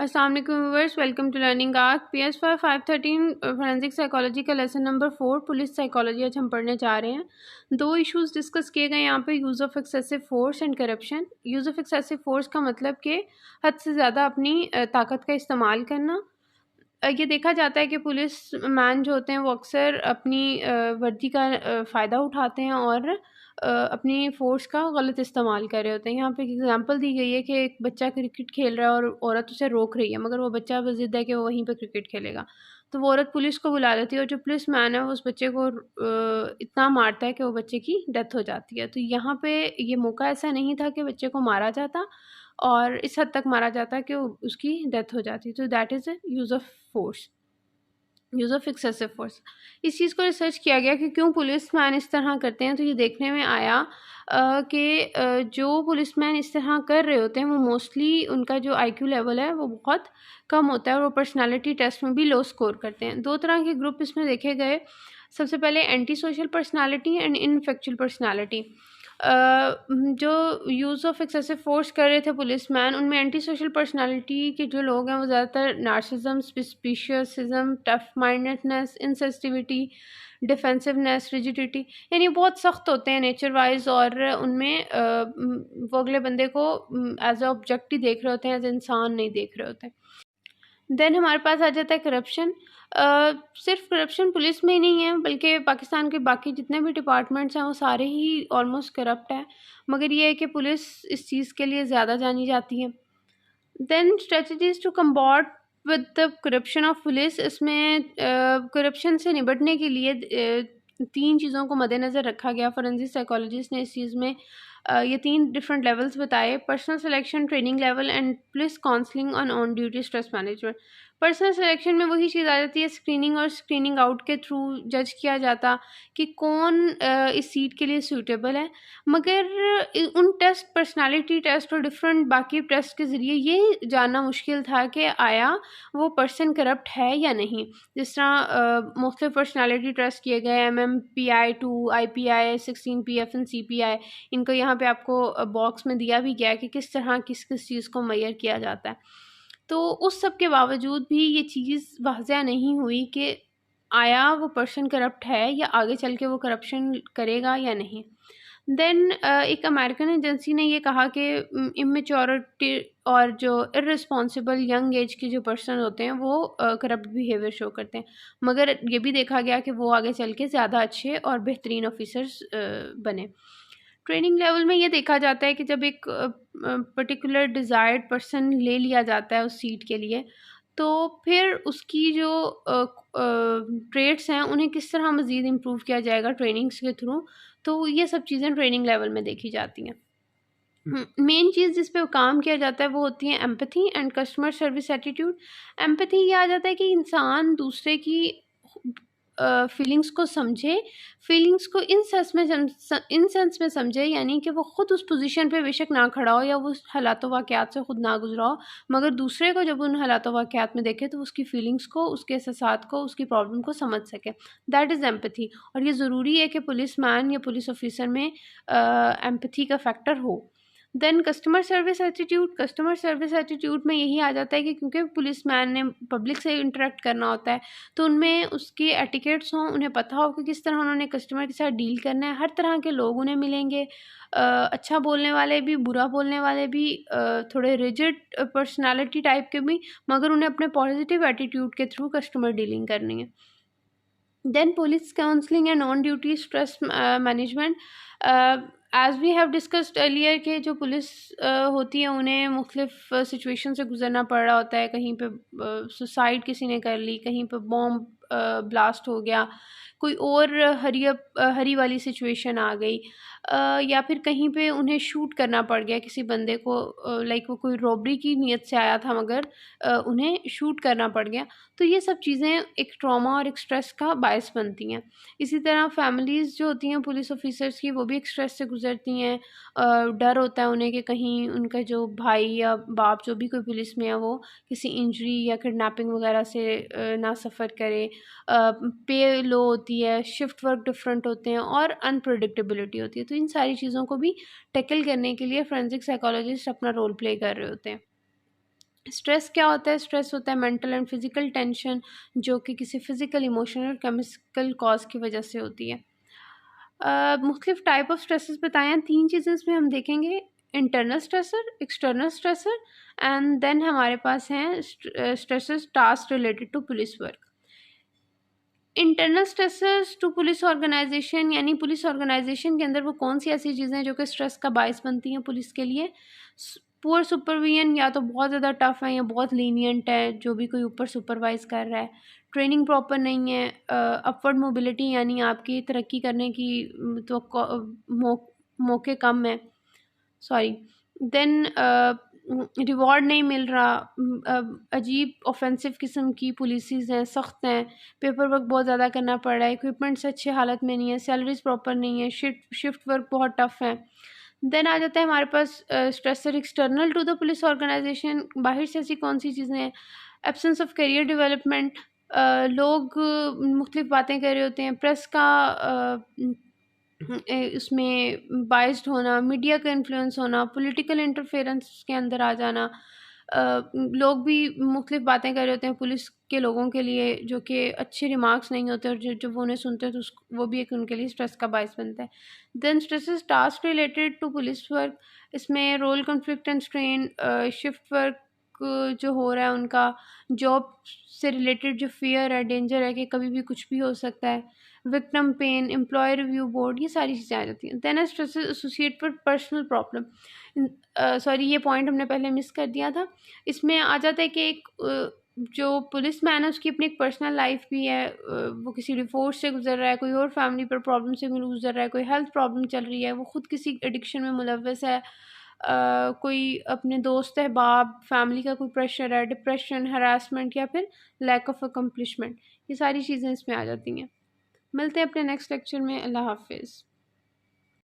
अस्सलाम वालेकुम viewers, welcome to learning arc PS 513 forensic psychology का लेसन नंबर 4 पुलिस साइकोलॉजी आज हम पढ़ने जा रहे हैं। दो इश्यूज डिस्कस किए गए यहाँ पे, use of excessive force and corruption. Use of excessive force का मतलब कि हद से ज़्यादा अपनी ताकत का इस्तेमाल करना। ये देखा जाता है कि पुलिस मैन जो होते हैं वो अक्सर अपनी वर्दी का फ़ायदा उठाते हैं और अपनी फ़ोर्स का गलत इस्तेमाल कर रहे होते हैं। यहाँ पे एक एग्ज़ाम्पल दी गई है कि एक बच्चा क्रिकेट खेल रहा है और औरत उसे रोक रही है, मगर वो बच्चा बस ज़िद है कि वो वहीं पे क्रिकेट खेलेगा। तो वो औरत पुलिस को बुला लेती है और जो पुलिस मैन है वो उस बच्चे को इतना मारता है कि वो बच्चे की डेथ हो जाती है। तो यहाँ पे ये मौका ऐसा नहीं था कि बच्चे को मारा जाता, और इस हद तक मारा जाता कि उसकी डेथ हो जाती। तो that is a use of force, use of excessive force. इस चीज़ को रिसर्च किया गया कि क्यों पुलिसमैन इस तरह करते हैं। तो ये देखने में आया कि जो पुलिसमैन इस तरह कर रहे होते हैं वो मोस्टली उनका जो IQ लेवल है वो बहुत कम होता है और वो पर्सनालिटी टेस्ट में भी लो स्कोर करते हैं। दो तरह के ग्रुप इसमें देखे गए। सबसे पहले anti social personality and ineffectual personality. जो यूज़ ऑफ एक्सेसिव फोर्स कर रहे थे पुलिसमैन, उनमें एंटी सोशल पर्सनालिटी के जो लोग हैं वो ज़्यादातर narcissism, suspiciousism, tough mindedness, insensitivity, defensiveness, rigidity, यानी बहुत सख्त होते हैं नेचर वाइज, और उनमें वो अगले बंदे को एज अ ऑब्जेक्ट ही देख रहे होते हैं, एज इंसान नहीं देख रहे होते। देन हमारे पास आ जाता है करप्शन। सिर्फ करप्शन पुलिस में ही नहीं है, बल्कि पाकिस्तान के बाकी जितने भी डिपार्टमेंट्स हैं वो सारे ही ऑलमोस्ट करप्ट हैं, मगर ये है कि पुलिस इस चीज़ के लिए ज़्यादा जानी जाती है। Then strategies to combat with the corruption of police. इसमें करप्शन से निपटने के लिए तीन चीज़ों को मद्देनज़र रखा गया। फोरेंसिक साइकोलॉजिस्ट ने इस चीज़ में ये तीन डिफरेंट लेवल्स बताए: personal selection, training level and police counselling on duty stress management. Personal selection में वही चीज़ आ जाती है, स्क्रीनिंग और स्क्रीनिंग आउट के थ्रू जज किया जाता कि कौन इस सीट के लिए सूटेबल है। मगर उन टेस्ट, पर्सनालिटी टेस्ट और डिफरेंट बाकी टेस्ट के ज़रिए ये जानना मुश्किल था कि आया वो पर्सन करप्ट है या नहीं। जिस तरह मुख्तलिफ पर्सनालिटी टेस्ट किए गए, MMPI-2, IPI, 16PF and CPI। इनको यहाँ पे आपको बॉक्स में दिया भी गया है कि किस तरह किस किस चीज़ को मेजर किया जाता है। तो उस सब के बावजूद भी ये चीज़ वाज़ह नहीं हुई कि आया वो पर्सन करप्ट है या आगे चल के वो करप्शन करेगा या नहीं। देन एक अमेरिकन एजेंसी ने ये कहा कि इमेच्योरिटी और जो इर्रिस्पॉन्सिबल यंग एज के जो पर्सन होते हैं वो करप्ट बिहेवियर शो करते हैं, मगर ये भी देखा गया कि वो आगे चल के ज़्यादा अच्छे और बेहतरीन ऑफिसर्स बने। ट्रेनिंग लेवल में ये देखा जाता है कि जब एक पर्टिकुलर डिज़ायर्ड पर्सन ले लिया जाता है उस सीट के लिए, तो फिर उसकी जो ट्रेड्स हैं उन्हें किस तरह मज़ीद इम्प्रूव किया जाएगा ट्रेनिंग्स के थ्रू। तो ये सब चीज़ें ट्रेनिंग लेवल में देखी जाती हैं। मेन चीज़ जिस पे काम किया जाता है वो होती है empathy and customer service attitude. Empathy ये आ जाता है कि इंसान दूसरे की फीलिंग्स को समझे, फीलिंग्स को इन सेंस में समझे, यानी कि वो ख़ुद उस पोजीशन पे बेशक ना खड़ा हो या वो उस हालातों वाक़यात से ख़ुद ना गुज़रा हो, मगर दूसरे को जब उन हालातों वाक़यात में देखे तो उसकी फीलिंग्स को, उसके एहसासात को, उसकी प्रॉब्लम को समझ सके। That is empathy. और ये ज़रूरी है कि पुलिस मैन या पुलिस ऑफिसर में एम्पैथी का फैक्टर हो। Then customer service attitude. Customer service attitude में यही आ जाता है कि क्योंकि पुलिस मैन ने पब्लिक से इंटरेक्ट करना होता है, तो उनमें उसके एटिकेट्स हों, उन्हें पता हो कि किस तरह उन्होंने कस्टमर के साथ डील करना है। हर तरह के लोग उन्हें मिलेंगे, अच्छा बोलने वाले भी, बुरा बोलने वाले भी, थोड़े रिजिड पर्सनालिटी टाइप के भी, मगर उन्हें अपने पॉजिटिव एटीट्यूड के थ्रू कस्टमर डीलिंग करनी है। Then police counselling and on duty stress management. As we have discussed earlier के जो पुलिस होती है उन्हें मुख्तलिफ सिचुएशन से गुजरना पड़ रहा होता है। कहीं पे सुसाइड किसी ने कर ली, कहीं पे बॉम्ब ब्लास्ट हो गया, कोई और हरी वाली सिचुएशन आ गई, या फिर कहीं पे उन्हें शूट करना पड़ गया किसी बंदे को, लाइक वो कोई रॉबरी की नीयत से आया था मगर उन्हें शूट करना पड़ गया। तो ये सब चीज़ें एक ट्रॉमा और एक स्ट्रेस का बायस बनती हैं। इसी तरह फैमिलीज़ जो होती हैं पुलिस ऑफिसर्स की, वो भी एक स्ट्रेस से गुजरती हैं। डर होता है उन्हें कि कहीं उनका जो भाई या बाप जो भी कोई पुलिस में है वो किसी इंजरी या किडनैपिंग वगैरह से ना सफ़र करे। पे लो होती है, शिफ्ट वर्क डिफरेंट होते हैं और अनप्रेडिक्टेबिलिटी होती है। तो इन सारी चीज़ों को भी टैकल करने के लिए फोरेंसिक साइकोलॉजिस्ट अपना रोल प्ले कर रहे होते हैं। स्ट्रेस क्या होता है? स्ट्रेस होता है मेंटल एंड फिज़िकल टेंशन जो कि किसी फिज़िकल, इमोशनल और केमिकल कॉज की वजह से होती है। मुख्तलिफ टाइप ऑफ स्ट्रेसेस बताए हैं, 3 चीज़ें इसमें हम देखेंगे, internal stressor, external stressor and then हमारे पास हैं stresses task related to police work. Internal stressors to police organisation यानी पुलिस ऑर्गेनाइजेशन के अंदर वो कौन सी ऐसी चीज़ें हैं जो कि स्ट्रेस का बायस बनती हैं पुलिस के लिए? पुअर सुपरविजन, या तो बहुत ज़्यादा टफ है या बहुत लीनियंट है जो भी कोई ऊपर सुपरवाइज कर रहा है। ट्रेनिंग प्रॉपर नहीं है। अपवर्ड मोबिलिटी यानी आपकी तरक्की करने की तो मौके कम है, सॉरी। देन रिवॉर्ड नहीं मिल रहा। अजीब ऑफेंसिव किस्म की पॉलिसीज़ हैं, सख्त हैं, पेपर वर्क बहुत ज़्यादा करना पड़ रहा है, इक्विपमेंट्स अच्छी हालत में नहीं है, सैलरीज प्रॉपर नहीं है, शिफ्ट वर्क बहुत टफ है। देन आ जाता है हमारे पास stressor external to the police organisation. बाहर से ऐसी कौन सी चीज़ें हैं? एब्सेंस ऑफ करियर डेवलपमेंट, लोग मुख्तलिफ बातें कर रहे होते हैं, प्रेस का उसमें बाइस्ड होना, मीडिया का इन्फ्लुएंस होना, पॉलिटिकल इंटरफेरेंस के अंदर आ जाना। लोग भी मुख्तलिफ बातें कर रहे होते हैं पुलिस के लोगों के लिए जो कि अच्छे रिमार्क्स नहीं होते और जब वो उन्हें सुनते हैं तो वो भी एक उनके लिए स्ट्रेस का बायस बनता है। Then stress is task related to police work. इसमें role conflict and strain, shift work जो हो रहा है उनका, जॉब से रिलेटेड जो फियर है, डेंजर है कि कभी भी कुछ भी हो सकता है, victim pain, employ review board, ये सारी चीज़ें आ जाती हैं। Then stress associate with personal problem, sorry ये पॉइंट हमने पहले मिस कर दिया था। इसमें आ जाता है कि एक जो पुलिस मैन है उसकी अपनी एक पर्सनल लाइफ भी है, वो किसी डिवोर्स से गुजर रहा है, कोई और फैमिली पर प्रॉब्लम से गुजर रहा है, कोई हेल्थ प्रॉब्लम चल रही है, वो खुद किसी एडिक्शन में मुलव्वस है, कोई अपने दोस्त अहबाब, फैमिली का कोई प्रेशर है, डिप्रेशन, हरासमेंट या फिर लैक ऑफ अकम्पलिशमेंट, ये सारी चीज़ें इसमें आ जाती हैं। मिलते हैं अपने नेक्स्ट लेक्चर में। अल्लाह हाफिज़।